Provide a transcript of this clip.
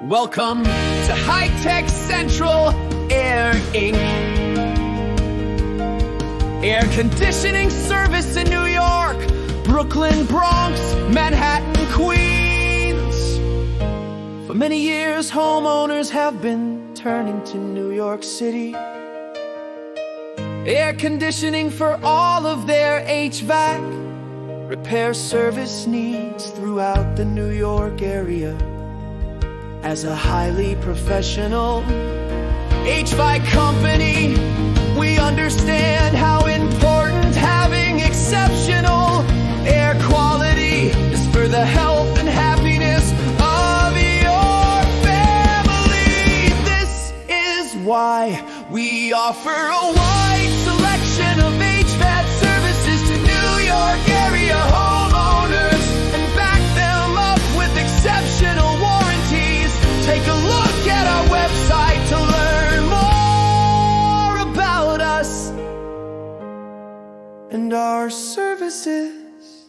Welcome to High Tech Central Air Inc. Air conditioning service in New York, Brooklyn, Bronx, Manhattan, Queens. For many years, homeowners have been turning to New York City. Air conditioning for all of their HVAC repair service needs throughout the New York area. As a highly professional HVAC company, we understand how important having exceptional air quality is for the health and happiness of your family. This is why we offer a wide selection of HVAC services to New York area homeowners and back them up with exceptional warranties. Take a look at our website to learn more about us and our services.